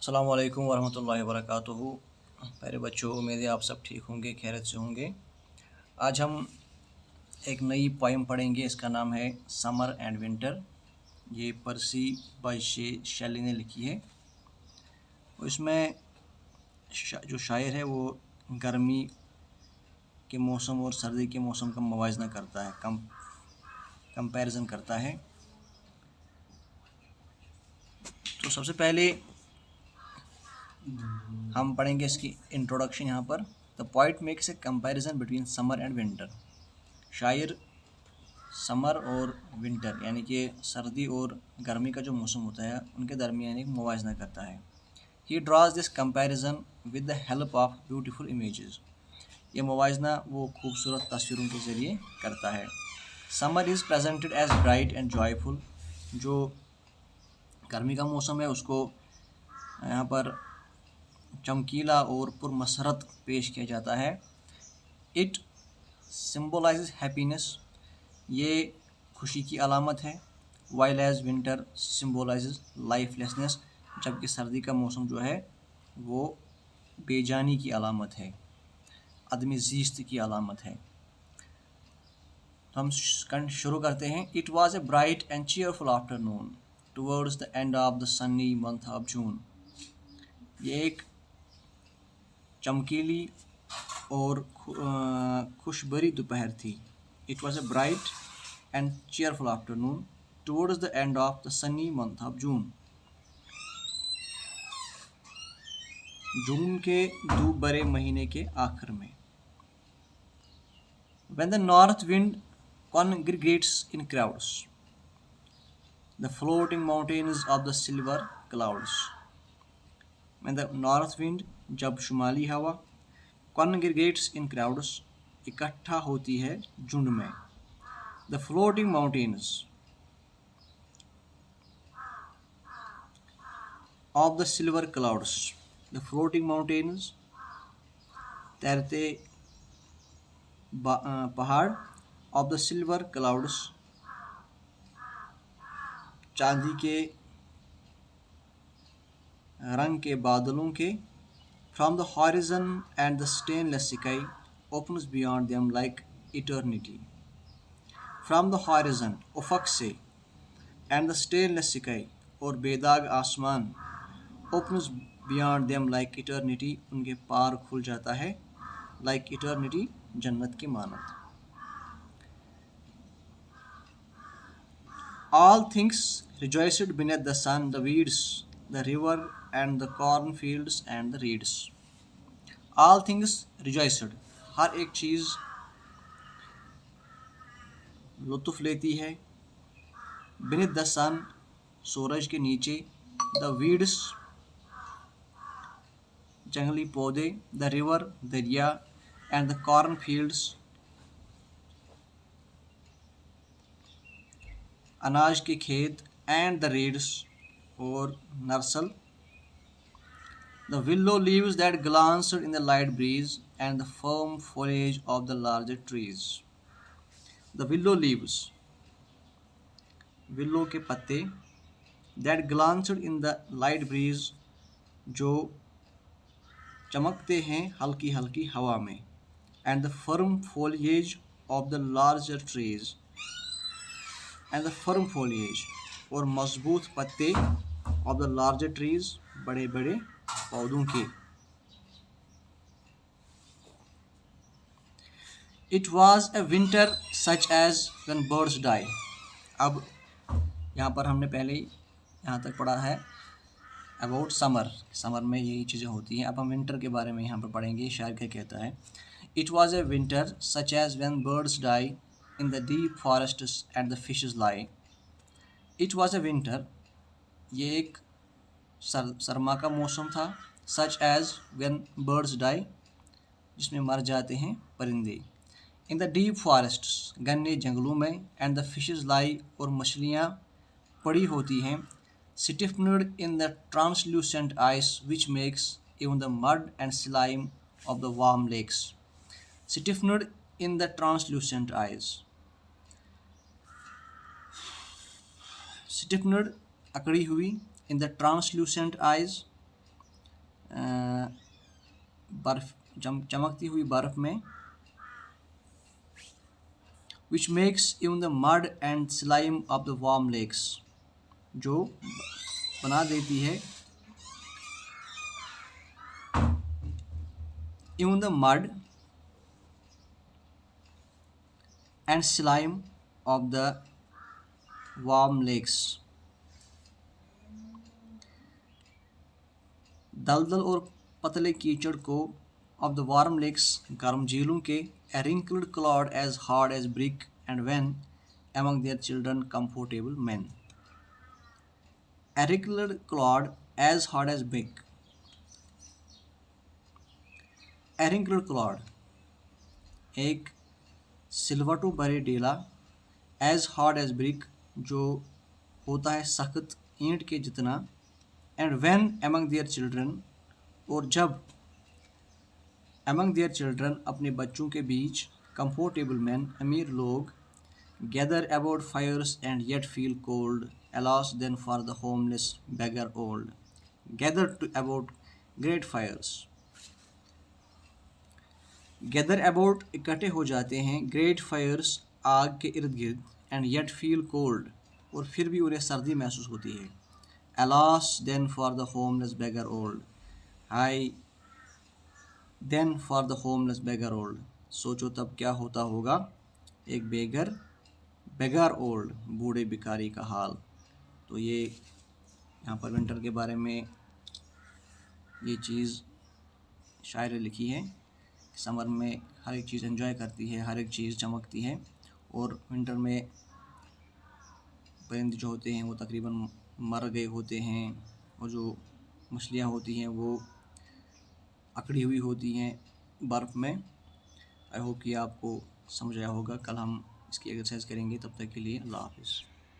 अस्सलाम वालेकुम वरहमतुल्लाहि वबरकातुहू। प्यारे बच्चों, उम्मीद है आप सब ठीक होंगे, खैरियत से होंगे। आज हम एक नई पोएम पढ़ेंगे। इसका नाम है समर एंड विंटर। ये पर्सी बायशे शैली ने लिखी है। और इसमें जो शायर है वो गर्मी के मौसम और सर्दी के मौसम का मुवाज़ना करता है, कंपैरिजन करता है। तो सबसे पहले हम पढ़ेंगे इसकी इंट्रोडक्शन यहाँ पर। The poet makes a comparison between summer and winter. शायर समर और विंटर यानी कि सर्दी और गर्मी का जो मौसम होता है उनके दरमियान एक मुवाजना करता है। He draws this comparison with the help of beautiful images. ये मुवाजना वो खूबसूरत तस्वीरों के ज़रिए करता है। Summer is presented as bright and joyful. जो गर्मी का मौसम है उसको यहाँ पर चमकीला और पुरमसरत पेश किया जाता है। It symbolise happiness. ये खुशी की अलामत है। While as winter symbolise lifelessness. जबकि सर्दी का मौसम जो है वो बेजानी की अलामत है, अदमी ज़ीस्त की अलामत है। तो हम शुरू करते हैं। It was a bright and cheerful afternoon towards the end of the sunny month of June. ये एक चमकीली और खुशबरी दोपहर थी। It was a bright and cheerful afternoon towards the end of the sunny month of June. जून के धूप भरे महीने के आखिर में। When the north wind congregates in crowds, the floating mountains of the silver clouds. When the north wind, जब शुमाली हवा, congregates in crowds, इकट्ठा होती है झुंड में। The floating mountains of the silver clouds. The floating mountains, तैरते पहाड़, of the silver clouds, चांदी के रंग के बादलों के। From the horizon and the stainless sky opens beyond them like eternity. From the horizon, उफक से, and the stainless sky, और बेदाग आसमान, opens beyond them like eternity, उनके पार खुल जाता है, like eternity, जन्नत की मानद। All things rejoiced beneath the sun, the weeds, the river, and the cornfields and the reeds. All things rejoiced, हर एक चीज़ लुत्फ़ लेती है। beneath the sun, सूरज के नीचे। the weeds, जंगली पौधे। the river, दरिया। and the cornfields, अनाज के खेत। and the reeds, और नर्सल। The willow leaves that glanced in the light breeze and the firm foliage of the larger trees. The willow leaves, willow के पत्ते। that glanced in the light breeze, जो चमकते हैं हल्की हल्की हवा में। and the firm foliage of the larger trees, and the firm foliage, और मजबूत पत्ते of the larger trees, बड़े बड़े पौधों के। It was a winter such as when birds die. अब यहाँ पर हमने पहले ही यहाँ तक पढ़ा है अबाउट समर। समर में यही चीज़ें होती हैं। अब हम विंटर के बारे में यहाँ पर पढ़ेंगे। शायर क्या कहता है। It was a winter such as when birds die in the deep forests and the fishes lie. It was a winter, ये एक सरमा का मौसम था। Such as when birds die, जिसमें मर जाते हैं परिंदे। In the deep forests, घने जंगलों में। and the fishes lie, और मछलियाँ पड़ी होती हैं। stiffened in the translucent ice which makes even the mud and slime of the warm lakes. Stiffened in the translucent ice. Stiffened, अकड़ी हुई। in the translucent eyes, बर्फ चमकती हुई बर्फ़ में, which makes even the mud and slime of the warm lakes, जो बना देती है even the mud and slime of the warm lakes, दलदल और पतले कीचड़ को of the warm lakes, गर्म झीलों के, a wrinkled clod as hard as brick, and when among their children comfortable men. A wrinkled clod as hard as brick. A wrinkled clod, एक सिलवटों भरे डेला, as hard as brick, जो होता है सख्त ईंट के जितना, and when among their children, और जब among their children, अपने बच्चों के बीच, comfortable men, अमीर लोग, gather about fires and yet feel cold, alas then for the homeless beggar old, gather about great fires, gather about इकट्ठे हो जाते हैं, great fires आग के इर्द गिर्द, and yet feel cold, और फिर भी उन्हें सर्दी महसूस होती है, alas then for the homeless beggar old, hi then for the homeless beggar old, सोचो तब क्या होता होगा एक बेगर ओल्ड, बूढ़े भिखारी का हाल। तो ये यहाँ पर विंटर के बारे में ये चीज़ शायर ने लिखी है। समर में हर एक चीज़ एंजॉय करती है, हर एक चीज़ चमकती है, और विंटर में परिंदे जो होते हैं वो तकरीबन मर गए होते हैं, और जो मछलियाँ होती हैं वो अकड़ी हुई होती हैं बर्फ़ में। आई होप कि आपको समझ आया होगा। कल हम इसकी एक्सरसाइज करेंगे, तब तक के लिए अल्लाह हाफ़िज़।